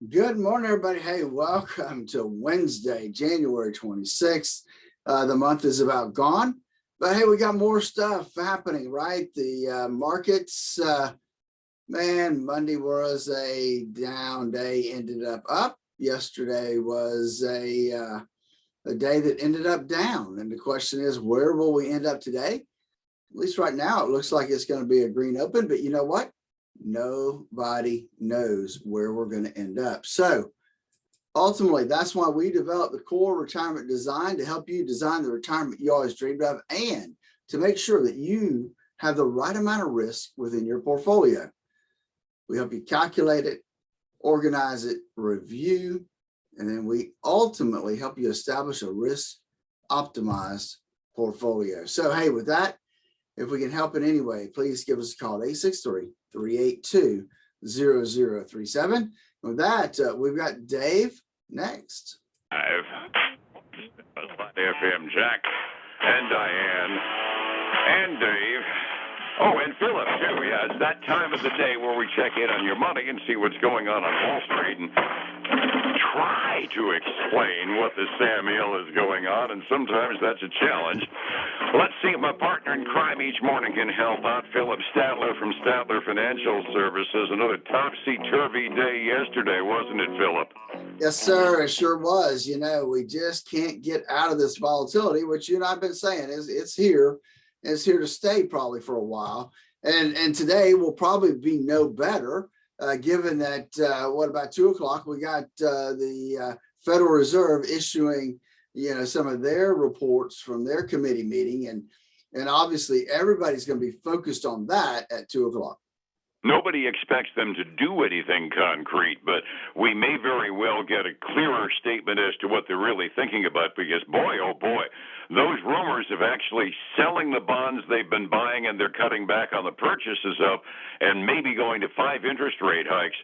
Good morning, everybody. Hey, welcome to Wednesday, January 26th. The month is about gone, but hey, we got more stuff happening, right? The markets, man, Monday was a down day, ended up. Yesterday was a day that ended up down. And the question is, where will we end up today? At least right now, it looks like it's going to be a green open, but you know what? Nobody knows where we're going to end up. So ultimately, that's why we developed the core retirement design to help you design the retirement you always dreamed of and to make sure that you have the right amount of risk within your portfolio. We help you calculate it, organize it, review, and then we ultimately help you establish a risk optimized portfolio. So, hey, with that, if we can help in any way, please give us a call at 863-382-0037. With that, we've got Dave next. FM Jack and Diane and Dave. Oh, and Phillip, too. Yeah, it's that time of the day where we check in on your money and see what's going on Wall Street and try to explain what the Sam Hill is going on, and sometimes that's a challenge. Let's see if my partner in crime each morning can help out. Phillip Statler from Statler Financial Services. Another topsy-turvy day yesterday, wasn't it, Phillip? Yes, sir. It sure was. You know, we just can't get out of this volatility, which you and I've been saying is it's here. It's here to stay probably for a while. And today will probably be no better, given that, about 2 o'clock, we got the Federal Reserve issuing, some of their reports from their committee meeting. And obviously everybody's going to be focused on that at 2 o'clock. Nobody expects them to do anything concrete, but we may very well get a clearer statement as to what they're really thinking about, because boy, oh boy, those rumors of actually selling the bonds they've been buying and they're cutting back on the purchases of and maybe going to 5 interest rate hikes.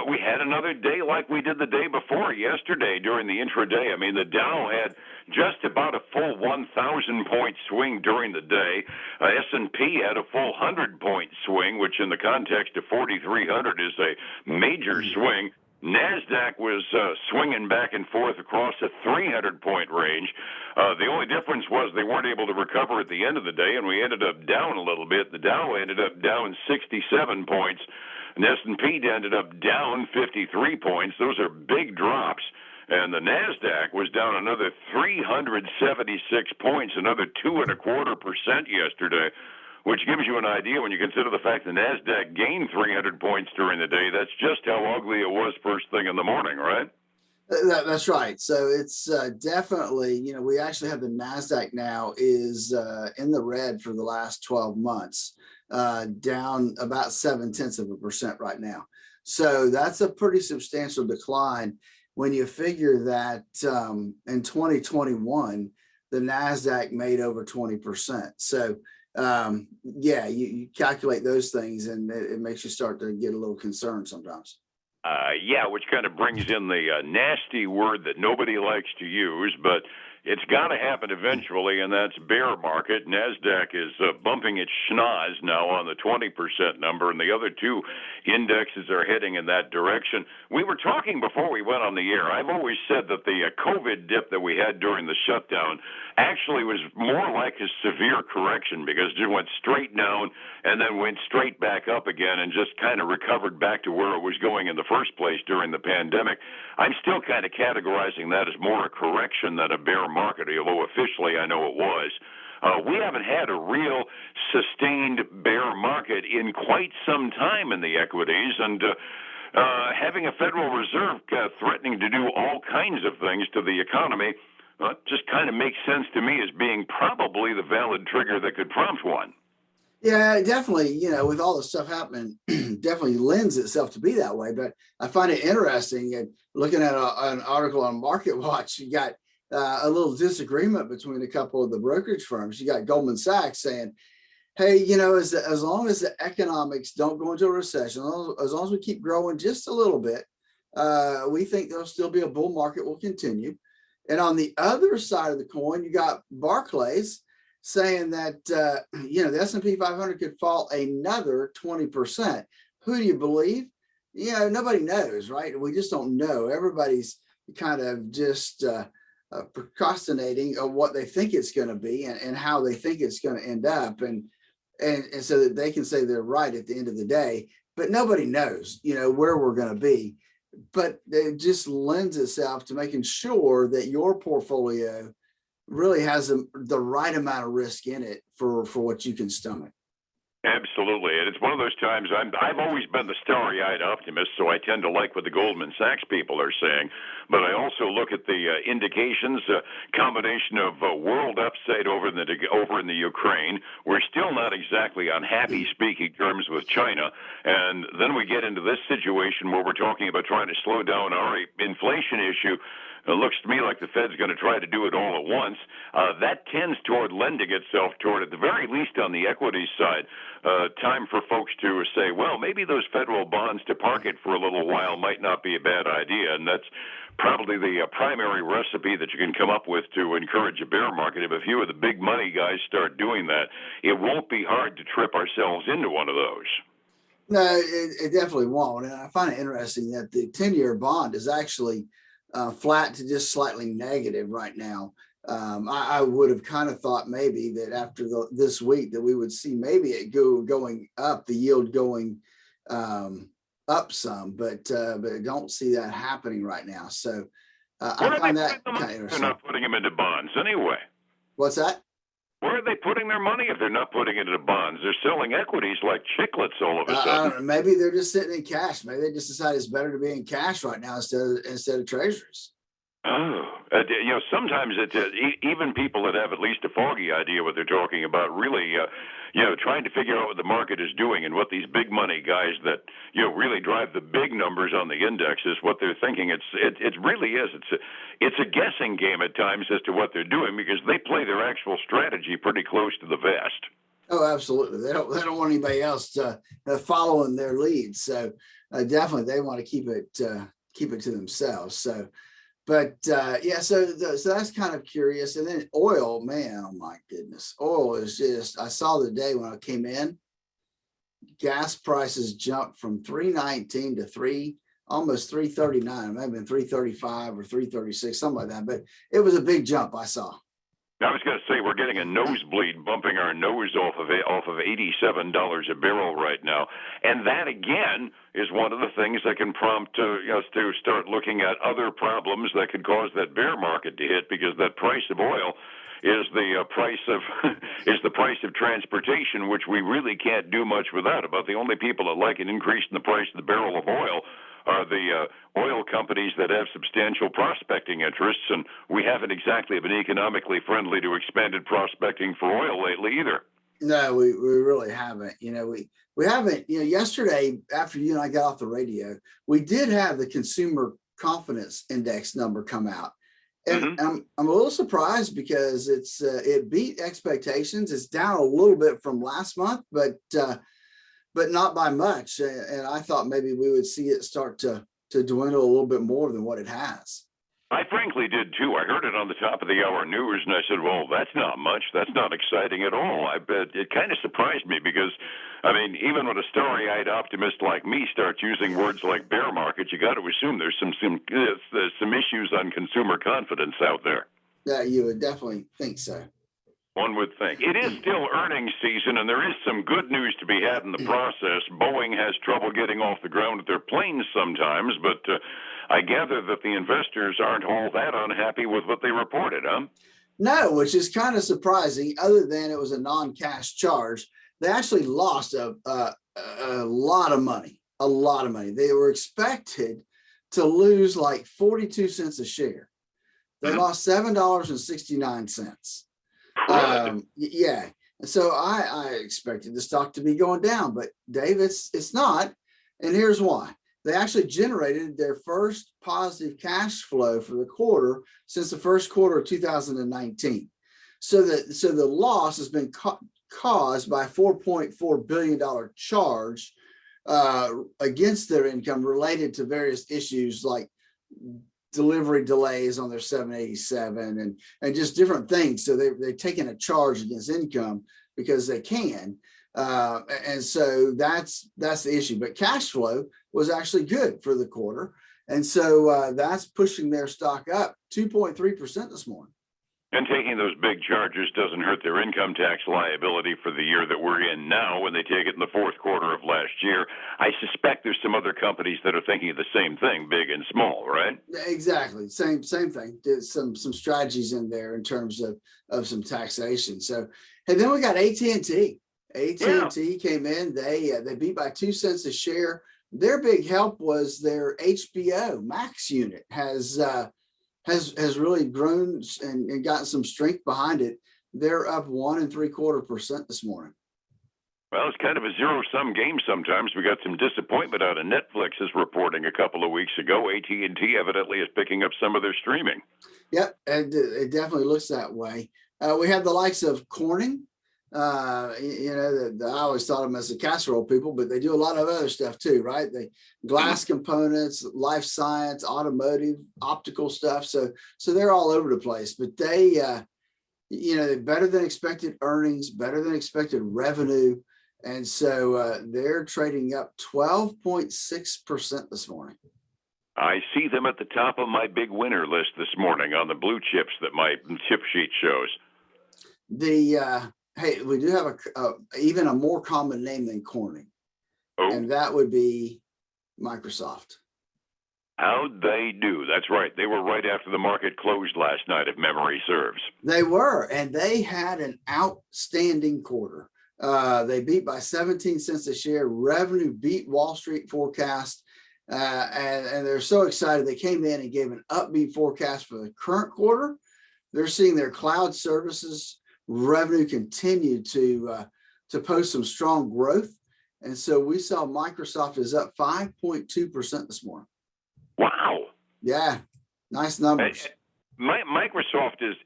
We had another day like we did the day before yesterday during the intraday. I mean, the Dow had just about a full 1,000-point swing during the day. S&P had a full 100-point swing, which in the context of 4,300 is a major swing. NASDAQ was swinging back and forth across a 300-point range. The only difference was they weren't able to recover at the end of the day, and we ended up down a little bit. The Dow ended up down 67 points, and S&P ended up down 53 points. Those are big drops. And the NASDAQ was down another 376 points, another 2.25% yesterday, which gives you an idea when you consider the fact the NASDAQ gained 300 points during the day. That's just how ugly it was first thing in the morning, right? That's right. So it's definitely, we actually have the NASDAQ now is in the red for the last 12 months, down about 0.7% right now. So that's a pretty substantial decline when you figure that in 2021, the NASDAQ made over 20%. So you calculate those things and it makes you start to get a little concerned sometimes. Which kind of brings in the nasty word that nobody likes to use, but it's got to happen eventually, and that's bear market. NASDAQ is bumping its schnoz now on the 20% number, and the other two indexes are heading in that direction. We were talking before we went on the air. I've always said that the COVID dip that we had during the shutdown actually was more like a severe correction, because it went straight down and then went straight back up again and just kind of recovered back to where it was going in the first place during the pandemic. I'm still kind of categorizing that as more a correction than a bear market, although officially I know it was. We haven't had a real sustained bear market in quite some time in the equities, and having a Federal Reserve threatening to do all kinds of things to the economy just kind of makes sense to me as being probably the valid trigger that could prompt one. Yeah, definitely, with all the stuff happening, definitely lends itself to be that way. But I find it interesting, and looking at an article on Market Watch, you got a little disagreement between a couple of the brokerage firms. You got Goldman Sachs saying, hey, as long as the economics don't go into a recession, as long as we keep growing just a little bit, we think there'll still be a bull market will continue. And on the other side of the coin, you got Barclays saying that, the S&P 500 could fall another 20%. Who do you believe? nobody knows, right? We just don't know. Everybody's kind of just procrastinating on what they think it's going to be and how they think it's going to end up. And so that they can say they're right at the end of the day, but nobody knows, where we're going to be. But it just lends itself to making sure that your portfolio really has the right amount of risk in it for what you can stomach. Absolutely, and it's one of those times I've always been the starry-eyed optimist, so I tend to like what the Goldman Sachs people are saying. But I also look at the indications, combination of world upside over in the Ukraine. We're still not exactly on happy speaking terms with China, and then we get into this situation where we're talking about trying to slow down our inflation issue. It looks to me like the Fed's going to try to do it all at once. That tends toward lending itself toward, at the very least on the equities side, time for folks to say, well, maybe those federal bonds to park it for a little while might not be a bad idea. And that's probably the primary recipe that you can come up with to encourage a bear market. If a few of the big money guys start doing that, it won't be hard to trip ourselves into one of those. No, it definitely won't. And I find it interesting that the 10-year bond is actually flat to just slightly negative right now. I would have kind of thought maybe that after this week that we would see maybe it going up, the yield going up some, but I don't see that happening right now. So I find that kind of interesting. They're not putting them into bonds anyway. What's that? Where are they putting their money if they're not putting it into bonds? They're selling equities like chiclets all of a sudden. I don't know, maybe they're just sitting in cash. Maybe they just decide it's better to be in cash right now instead of treasuries. Oh, sometimes even people that have at least a foggy idea what they're talking about really, trying to figure out what the market is doing and what these big money guys that, really drive the big numbers on the indexes, what they're thinking. It really is. It's a guessing game at times as to what they're doing because they play their actual strategy pretty close to the vest. Oh, absolutely. They don't want anybody else following their leads. So definitely they want to keep it to themselves. So. But so that's kind of curious. And then oil, man, oh my goodness. Oil is just, I saw the day when I came in, gas prices jumped from 319 to almost 339. It might have been 335 or 336, something like that. But it was a big jump I saw. I was going to say we're getting a nosebleed, bumping our nose off of $87 a barrel right now, and that again is one of the things that can prompt us to start looking at other problems that could cause that bear market to hit, because that price of oil is the price of transportation, which we really can't do much without. About the only people that like an increase in the price of the barrel of oil are the oil companies that have substantial prospecting interests, and we haven't exactly been economically friendly to expanded prospecting for oil lately either. No, we really haven't. We haven't. Yesterday after you and I got off the radio, we did have the Consumer Confidence Index number come out, and I'm a little surprised because it beat expectations. It's down a little bit from last month, but not by much. And I thought maybe we would see it start to dwindle a little bit more than what it has. I frankly did too. I heard it on the top of the hour news, and I said, well, that's not much. That's not exciting at all. I bet it kind of surprised me because, even when a starry-eyed optimist like me starts using words like bear market, you got to assume there's some issues on consumer confidence out there. Yeah, you would definitely think so. One would think. It is still earnings season, and there is some good news to be had in the process. Boeing has trouble getting off the ground with their planes sometimes, but I gather that the investors aren't all that unhappy with what they reported, huh? No, which is kind of surprising, other than it was a non-cash charge. They actually lost a lot of money, They were expected to lose like 42 cents a share. They lost $7.69. Yeah. So I expected the stock to be going down, but Dave, it's not. And here's why. They actually generated their first positive cash flow for the quarter since the first quarter of 2019. So the loss has been caused by a $4.4 billion charge against their income related to various issues like delivery delays on their 787 and just different things. So they've taken a charge against income because they can. And so that's the issue. But cash flow was actually good for the quarter. And so that's pushing their stock up 2.3% this morning. And taking those big charges doesn't hurt their income tax liability for the year that we're in now when they take it in the fourth quarter of last year. I suspect there's some other companies that are thinking of the same thing, big and small, right? Exactly. Same thing. There's some strategies in there in terms of some taxation. So, and then we got AT&T. AT&T came in. They beat by 2 cents a share. Their big help was their HBO Max unit has really grown and gotten some strength behind it. They're up 1 3/4% this morning. Well, it's kind of a zero-sum game sometimes. We got some disappointment out of Netflix is reporting a couple of weeks ago. AT&T evidently is picking up some of their streaming. Yep, and it definitely looks that way. We have the likes of Corning. I always thought of them as the casserole people, but they do a lot of other stuff too, right? They glass components, life science, automotive, optical stuff. So they're all over the place, but they, better than expected earnings, better than expected revenue. And so they're trading up 12.6% this morning. I see them at the top of my big winner list this morning on the blue chips that my chip sheet shows. Hey, we do have even a more common name than Corning, and that would be Microsoft. How'd they do? That's right. They were right after the market closed last night, if memory serves. They were, and they had an outstanding quarter. They beat by 17 cents a share. Revenue beat Wall Street forecast, and they're so excited. They came in and gave an upbeat forecast for the current quarter. They're seeing their cloud services revenue continued to post some strong growth. And so we saw Microsoft is up 5.2% this morning. Wow. Yeah, nice numbers. Microsoft is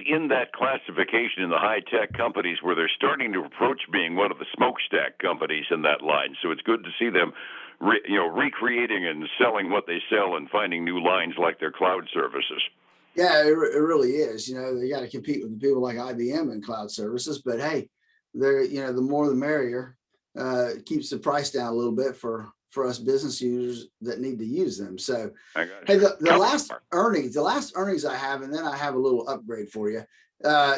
in that classification in the high-tech companies where they're starting to approach being one of the smokestack companies in that line. So it's good to see them recreating and selling what they sell and finding new lines like their cloud services. Yeah, it really is. They got to compete with the people like IBM and cloud services, but hey, they're, the more the merrier. Keeps the price down a little bit for us business users that need to use them. So, hey, the last earnings I have, and then I have a little upgrade for you.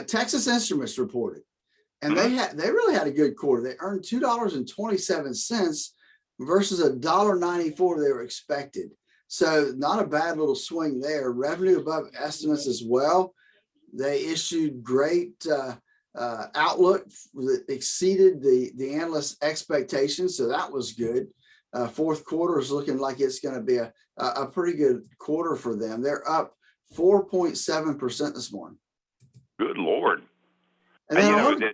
Texas Instruments reported, and they really had a good quarter. They earned $2.27 versus $1.94 they were expected. So not a bad little swing there. Revenue above estimates as well. They issued great outlook that exceeded the analyst expectations. So that was good. Fourth quarter is looking like it's going to be a pretty good quarter for them. They're up 4.7% this morning. Good Lord. And then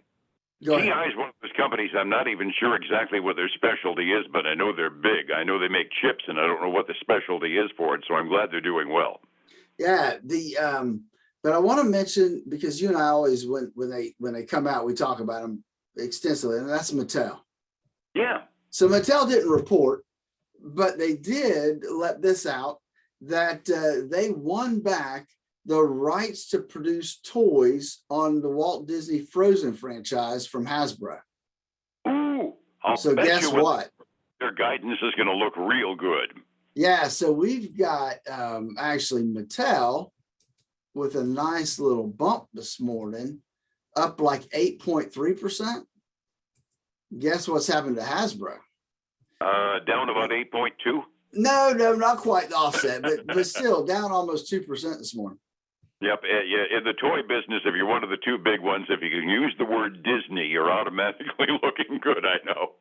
TI is one of those companies I'm not even sure exactly what their specialty is, but I know they're big. I know they make chips, and I don't know what the specialty is for it, so I'm glad they're doing well. Yeah, but I want to mention, because you and I always, when they come out, we talk about them extensively, and that's Mattel. Yeah. So Mattel didn't report, but they did let this out that they won back the rights to produce toys on the Walt Disney Frozen franchise from Hasbro. Ooh, so guess what? Their guidance is going to look real good. Yeah, so we've got actually Mattel with a nice little bump this morning, up like 8.3%. Guess what's happened to Hasbro? Down about 8.2. No, not quite the offset, but still down almost 2% this morning. Yep. In the toy business, if you're one of the two big ones, if you can use the word Disney, you're automatically looking good, I know.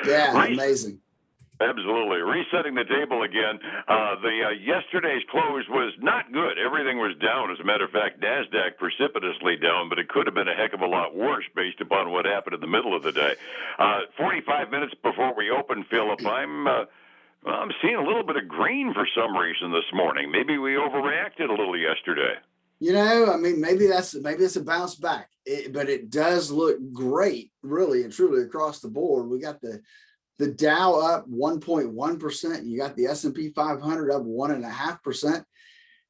Yeah, amazing. Absolutely. Resetting the table again. Yesterday's close was not good. Everything was down. As a matter of fact, NASDAQ precipitously down, but it could have been a heck of a lot worse based upon what happened in the middle of the day. 45 minutes before we open, Phillip, I'm seeing a little bit of green for some reason this morning. Maybe we overreacted a little yesterday. Maybe that's a bounce back, but it does look great, really and truly across the board. We got the Dow up 1.1%. You got the S&P 500 up 1.5%.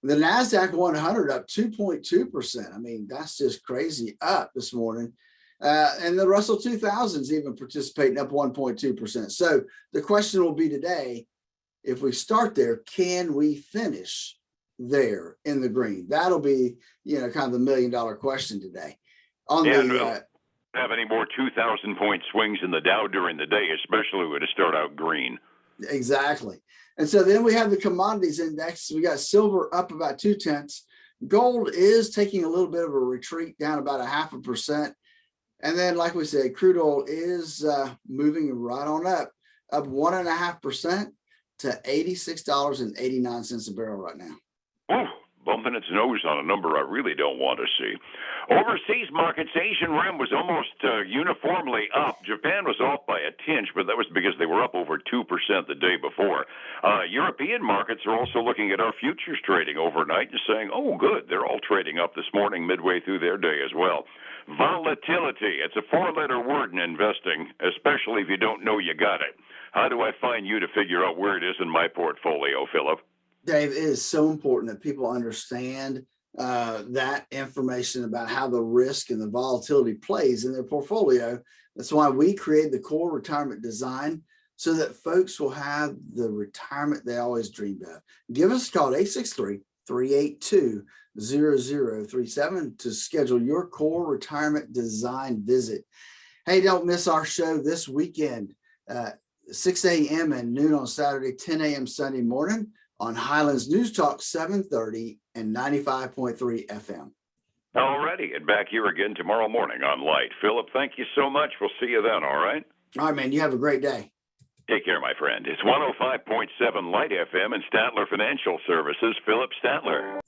The NASDAQ 100 up 2.2%. That's just crazy up this morning. And the Russell 2000 is even participating up 1.2%. So the question will be today, if we start there, can we finish there in the green? That'll be, kind of the $1 million question today. Have any more 2,000 point swings in the Dow during the day, especially when it start out green. Exactly. And so then we have the Commodities Index. We got silver up about 0.2. Gold is taking a little bit of a retreat, down about 0.5%. And then, like we said, crude oil is moving right on up 1.5% to $86.89 a barrel right now. Ooh, bumping its nose on a number I really don't want to see. Overseas markets, Asian Rim was almost uniformly up. Japan was off by a tinch, but that was because they were up over 2% the day before. European markets are also looking at our futures trading overnight and saying, oh, good, they're all trading up this morning midway through their day as well. Volatility, it's a four-letter word in investing, especially if you don't know you got it. How do I find you to figure out where it is in my portfolio, Phillip? Dave, it is so important that people understand that information about how the risk and the volatility plays in their portfolio. That's why we create the core retirement design, so that folks will have the retirement they always dreamed of. Give us a call at 863-382-0037 to schedule your core retirement design visit. Hey, don't miss our show this weekend, 6 a.m. and noon on Saturday, 10 a.m. Sunday morning on Highlands News Talk 730 and 95.3 FM. All righty, and back here again tomorrow morning on Light. Phillip, thank you so much. We'll see you then, all right? All right, man. You have a great day. Take care, my friend. It's 105.7 Light FM and Statler Financial Services, Phillip Statler.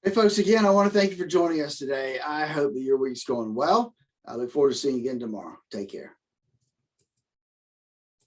Hey, folks, again, I want to thank you for joining us today. I hope that your week's going well. I look forward to seeing you again tomorrow. Take care.